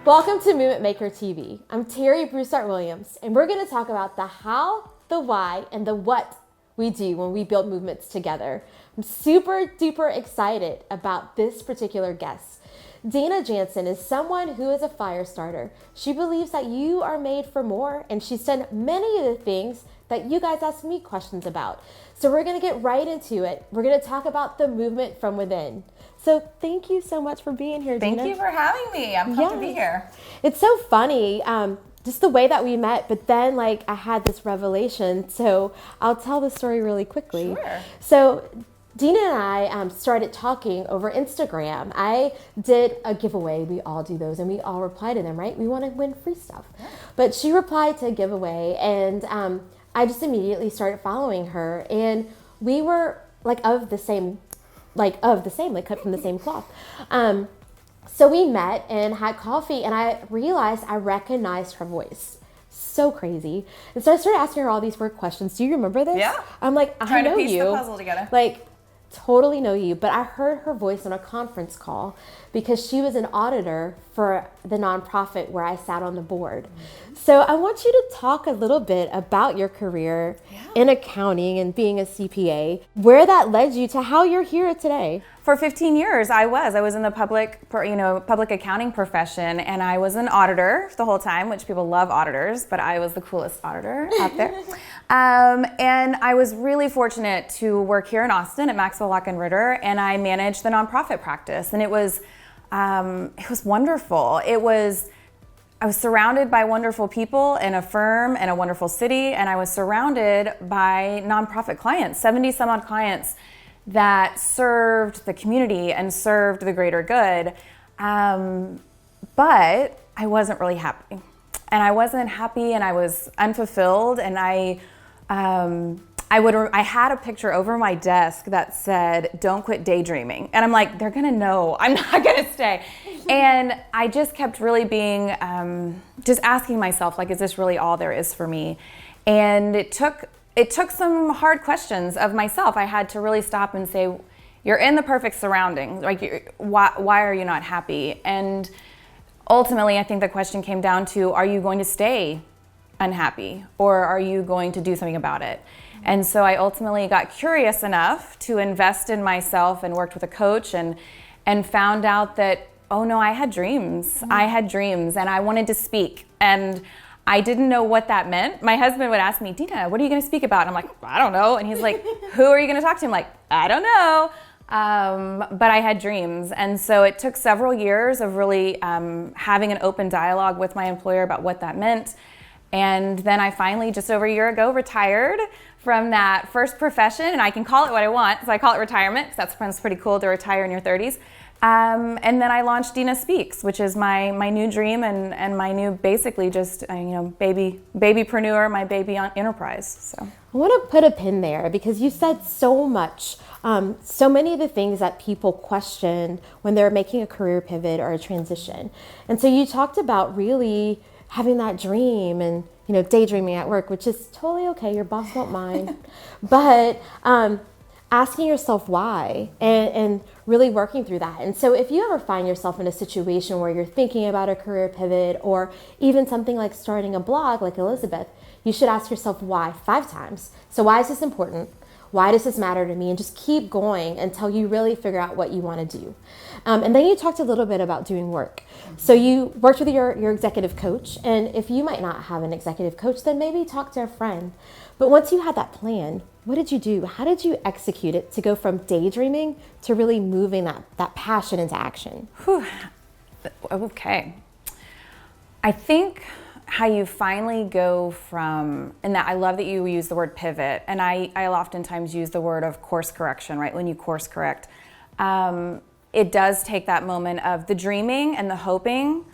Welcome to Movement Maker TV. I'm Terri Broussard Williams, and we're going to talk about the how, the why, and the what we do when we build movements together. I'm super duper excited about this particular guest. Dena Jansen is someone who is a fire starter. She believes that you are made for more, and she's done many of the things that you guys asked me questions about. So we're going to get right into it. We're going to talk about the movement from within. So thank you so much for being here, Dena. Thank you for having me. I'm pumped to be here. It's so funny, just the way that we met, but then I had this revelation. So I'll tell the story really quickly. Sure. So Dena and I started talking over Instagram. I did a giveaway. We all do those, and we all reply to them, right? We want to win free stuff. Yeah. But she replied to a giveaway, and I just immediately started following her, and we were cut from the same cloth. So we met and had coffee, and I realized I recognized her voice. So crazy. And so I started asking her all these weird questions. Do you remember this? Yeah. I'm like, I know you. Trying to piece the puzzle together. Totally know you, but I heard her voice on a conference call because she was an auditor for the nonprofit where I sat on the board. Mm-hmm. So I want you to talk a little bit about your career in accounting and being a CPA, where that led you to how you're here today. For 15 years, I was in the public accounting profession, and I was an auditor the whole time, which people love auditors, but I was the coolest auditor out there. And I was really fortunate to work here in Austin at Maxwell Lock and Ritter, and I managed the nonprofit practice, and it was wonderful. I was surrounded by wonderful people in a firm and a wonderful city, and I was surrounded by nonprofit clients, 70 some odd clients that served the community and served the greater good. But I wasn't really happy. And I wasn't happy, and I was unfulfilled, and I had a picture over my desk that said, "Don't quit daydreaming." And I'm like, they're gonna know I'm not gonna stay. And I just kept really being, just asking myself, is this really all there is for me? And it took some hard questions of myself. I had to really stop and say, you're in the perfect surroundings. Why are you not happy? And ultimately, I think the question came down to, are you going to stay unhappy, or are you going to do something about it? And so I ultimately got curious enough to invest in myself and worked with a coach and found out that, oh no, I had dreams. Mm-hmm. I had dreams, and I wanted to speak. And I didn't know what that meant. My husband would ask me, Dena, what are you going to speak about? And I'm like, I don't know. And he's like, who are you going to talk to? I'm like, I don't know. But I had dreams. And so it took several years of really having an open dialogue with my employer about what that meant. And then I finally, just over a year ago, retired from that first profession. And I can call it what I want. So I call it retirement, because that pretty cool to retire in your 30s. And then I launched Dena Speaks, which is my new dream and my new, basically just, babypreneur, my baby enterprise. So I want to put a pin there, because you said so much, so many of the things that people question when they're making a career pivot or a transition. And so you talked about really having that dream and, daydreaming at work, which is totally okay. Your boss won't mind. But asking yourself why and really working through that. And so if you ever find yourself in a situation where you're thinking about a career pivot, or even something like starting a blog like Elizabeth, you should ask yourself why 5 times. So why is this important? Why does this matter to me? And just keep going until you really figure out what you want to do. And then you talked a little bit about doing work. So you worked with your executive coach. And if you might not have an executive coach, then maybe talk to a friend. But once you had that plan, what did you do? How did you execute it to go from daydreaming to really moving that passion into action? Whew. Okay. I think how you finally go from, and that I love that you use the word pivot, and I oftentimes use the word of course correction, right? When you course correct, it does take that moment of the dreaming and the hoping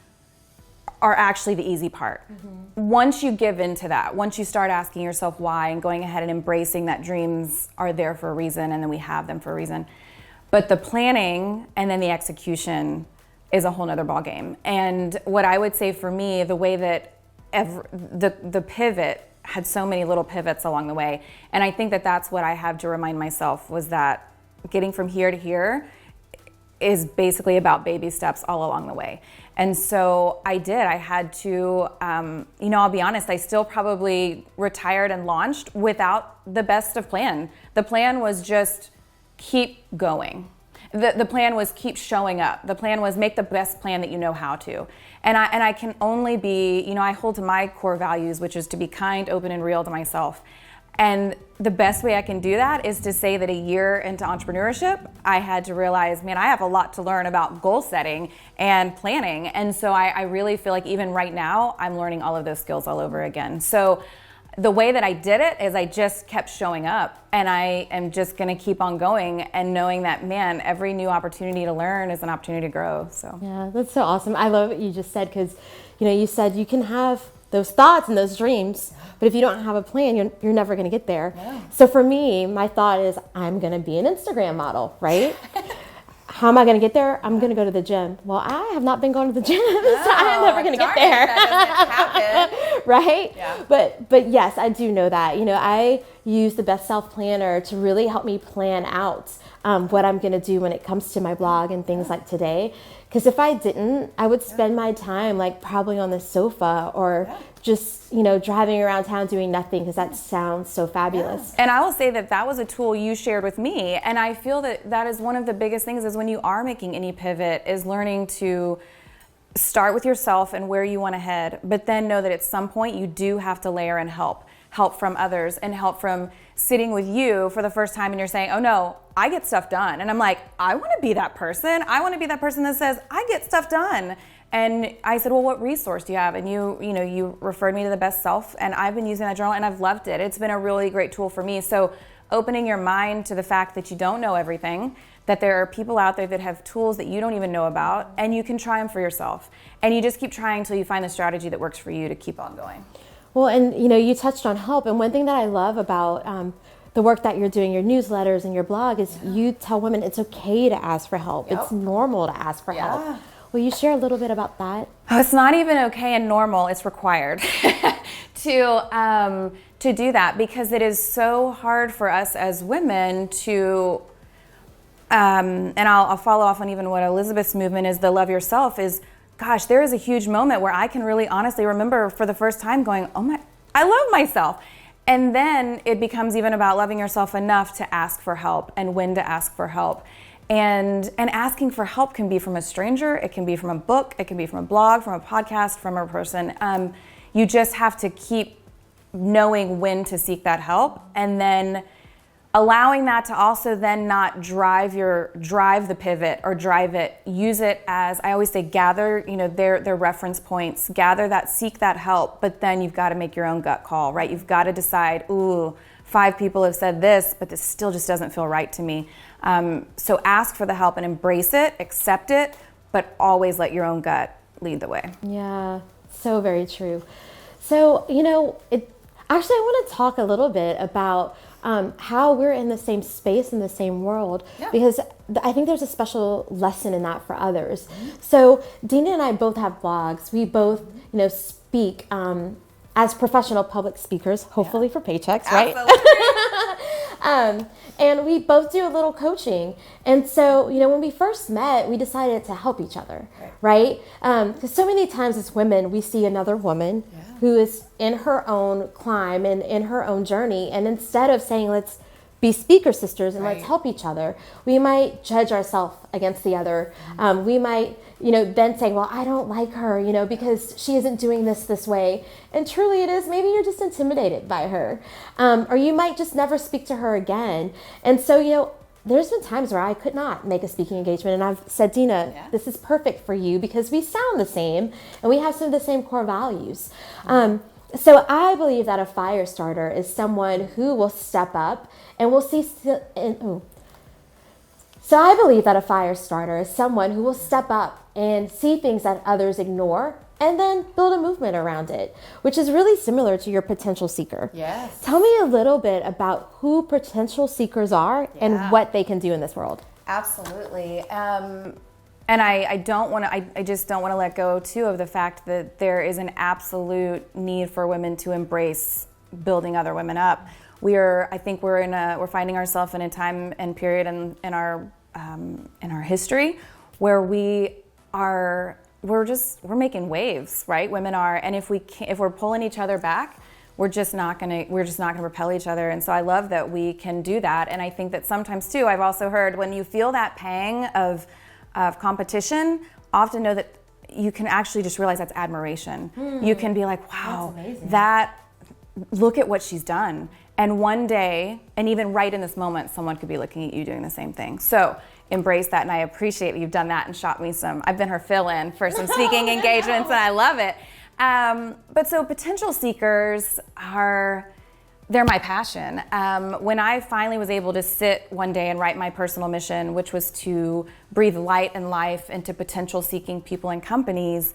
are actually the easy part. Mm-hmm. Once you give into that, once you start asking yourself why and going ahead and embracing that dreams are there for a reason, and then we have them for a reason. But the planning and then the execution is a whole nother ballgame. And what I would say for me, the way that the pivot had so many little pivots along the way. And I think that that's what I have to remind myself, was that getting from here to here, is basically about baby steps all along the way. And so I had to, I'll be honest, I still probably retired and launched without the best of plan. The plan was just keep going. The plan was keep showing up. The plan was make the best plan that you know how to. And I can only be, I hold to my core values, which is to be kind, open, and real to myself. And the best way I can do that is to say that a year into entrepreneurship, I had to realize, man, I have a lot to learn about goal setting and planning. And so I really feel like even right now, I'm learning all of those skills all over again. So the way that I did it is I just kept showing up, and I am just going to keep on going and knowing that, man, every new opportunity to learn is an opportunity to grow. So yeah, that's so awesome. I love what you just said, because you said you can have those thoughts and those dreams, but if you don't have a plan, you're never going to get there. Yeah. So for me, my thought is I'm going to be an Instagram model, right? How am I going to get there? I'm going to go to the gym. Well, I have not been going to the gym, so I'm never going to get there. That doesn't happen. Right? Yeah. But yes, I do know that. I use the Best Self Planner to really help me plan out what I'm going to do when it comes to my blog and things like today. Because if I didn't, I would spend my time like probably on the sofa or just, driving around town doing nothing, because that sounds so fabulous. And I will say that was a tool you shared with me. And I feel that is one of the biggest things is when you are making any pivot is learning to start with yourself and where you want to head, but then know that at some point you do have to layer in help from others and help from sitting with you for the first time and you're saying, oh no, I get stuff done. And I'm like, I want to be that person. I want to be that person that says, I get stuff done. And I said, well, what resource do you have? And you referred me to the Best Self, and I've been using that journal and I've loved it. It's been a really great tool for me. So opening your mind to the fact that you don't know everything, that there are people out there that have tools that you don't even know about, and you can try them for yourself. And you just keep trying until you find the strategy that works for you to keep on going. Well, and you touched on help, and one thing that I love about the work that you're doing, your newsletters and your blog, is you tell women it's okay to ask for help. Yep. It's normal to ask for help. Will you share a little bit about that? Oh, it's not even okay and normal, it's required to do that, because it is so hard for us as women to, and I'll follow off on even what Elizabeth's movement is, the love yourself is, gosh, there is a huge moment where I can really honestly remember for the first time going, oh my, I love myself. And then it becomes even about loving yourself enough to ask for help and when to ask for help. And asking for help can be from a stranger, it can be from a book, it can be from a blog, from a podcast, from a person. You just have to keep knowing when to seek that help, and then allowing that to also then not drive the pivot or drive it. Use it as, I always say, gather, their reference points, gather that, seek that help, but then you've got to make your own gut call, right? You've got to decide, 5 people have said this, but this still just doesn't feel right to me. So ask for the help and embrace it, accept it, but always let your own gut lead the way. Yeah, so very true. So, actually I want to talk a little bit about how we're in the same space, in the same world, because I think there's a special lesson in that for others. Mm-hmm. So Dena and I both have blogs. We both, speak as professional public speakers, hopefully for paychecks, right? And we both do a little coaching. And so, when we first met, we decided to help each other, right? Because so many times as women, we see another woman who is in her own climb and in her own journey. And instead of saying, let's be speaker sisters and let's help each other, we might judge ourselves against the other. We might, then say, well, I don't like her, because she isn't doing this way. And truly it is, maybe you're just intimidated by her. Or you might just never speak to her again. And so, there's been times where I could not make a speaking engagement, and I've said, Dena, this is perfect for you because we sound the same and we have some of the same core values. So I believe that a fire starter is someone who will step up and will see. So I believe that a fire starter is someone who will step up and see things that others ignore and then build a movement around it, which is really similar to your potential seeker. Yes. Tell me a little bit about who potential seekers are and what they can do in this world. Absolutely. And I just don't want to let go too of the fact that there is an absolute need for women to embrace building other women up. We're finding ourselves in a time and period in our in our history where we're making waves, right? Women are, and if we're pulling each other back, we're just not gonna repel each other. And so I love that we can do that. And I think that sometimes too, I've also heard when you feel that pang of competition, often know that you can actually just realize that's admiration. You can be like, wow, look at what she's done. And one day, and even right in this moment, someone could be looking at you doing the same thing. So embrace that, and I appreciate that you've done that and shot me I've been her fill-in for some speaking engagements, and I love it. But so potential seekers they're my passion. When I finally was able to sit one day and write my personal mission, which was to breathe light and life into potential seeking people and companies,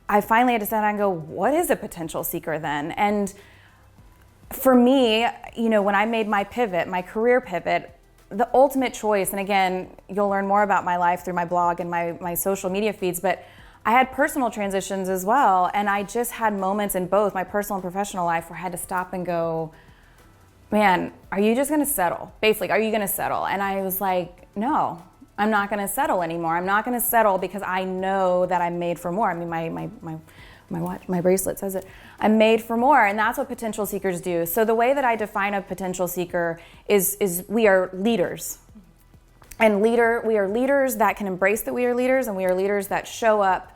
I finally had to sit down and go, what is a potential seeker then? And for me, when I made my pivot, my career pivot, the ultimate choice, and again, you'll learn more about my life through my blog and my social media feeds, but I had personal transitions as well, and I just had moments in both my personal and professional life where I had to stop and go, man, are you just gonna settle? Basically, are you gonna settle? And I was like, no, I'm not gonna settle anymore. I'm not gonna settle because I know that I'm made for more. I mean, my watch, my bracelet says it. I'm made for more, and that's what potential seekers do. So the way that I define a potential seeker is we are leaders. And we are leaders that can embrace that we are leaders, and we are leaders that show up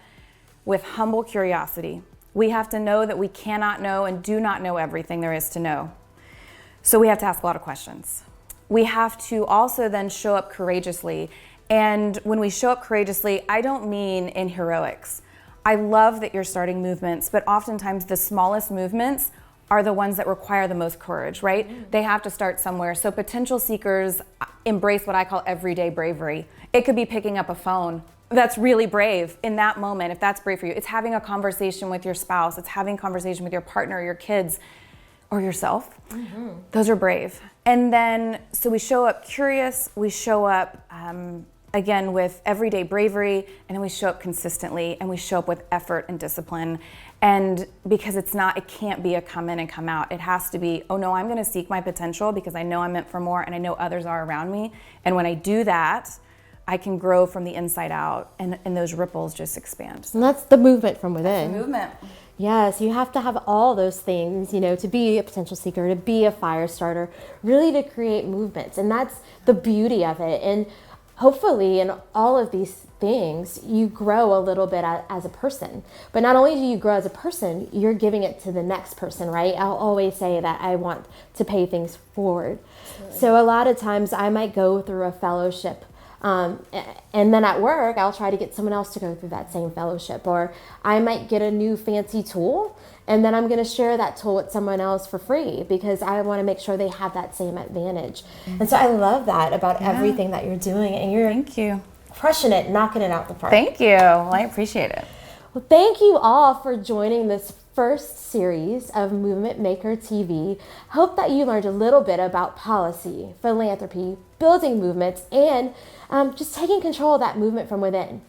with humble curiosity. We have to know that we cannot know and do not know everything there is to know. So we have to ask a lot of questions. We have to also then show up courageously. And when we show up courageously, I don't mean in heroics. I love that you're starting movements, but oftentimes the smallest movements are the ones that require the most courage, right? They have to start somewhere. So potential seekers embrace what I call everyday bravery. It could be picking up a phone. That's really brave in that moment, if that's brave for you. It's having a conversation with your spouse. It's having a conversation with your partner, your kids, or yourself. Those are brave. And then, so we show up curious, we show up, again, with everyday bravery, and then we show up consistently, and we show up with effort and discipline. And because it can't be a come in and come out. It has to be, oh no, I'm gonna seek my potential because I know I'm meant for more, and I know others are around me. And when I do that, I can grow from the inside out, and those ripples just expand. And that's the movement from within. That's the movement. Yes, you have to have all those things, to be a potential seeker, to be a fire starter, really to create movements. And that's the beauty of it. And hopefully in all of these things, you grow a little bit as a person. But not only do you grow as a person, you're giving it to the next person, right? I'll always say that I want to pay things forward. Absolutely. So a lot of times I might go through a fellowship, and then at work, I'll try to get someone else to go through that same fellowship. Or I might get a new fancy tool, and then I'm going to share that tool with someone else for free because I want to make sure they have that same advantage. And so I love that about everything that you're doing. And Thank you. Crushing it, knocking it out the park. Thank you. Well, I appreciate it. Well, thank you all for joining this first series of Movement Maker TV. Hope that you learned a little bit about policy, philanthropy, building movements, and just taking control of that movement from within.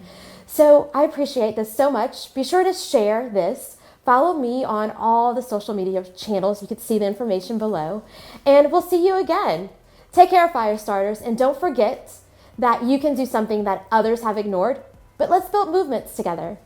So I appreciate this so much. Be sure to share this. Follow me on all the social media channels. You can see the information below. And we'll see you again. Take care, fire starters, and don't forget that you can do something that others have ignored, but let's build movements together.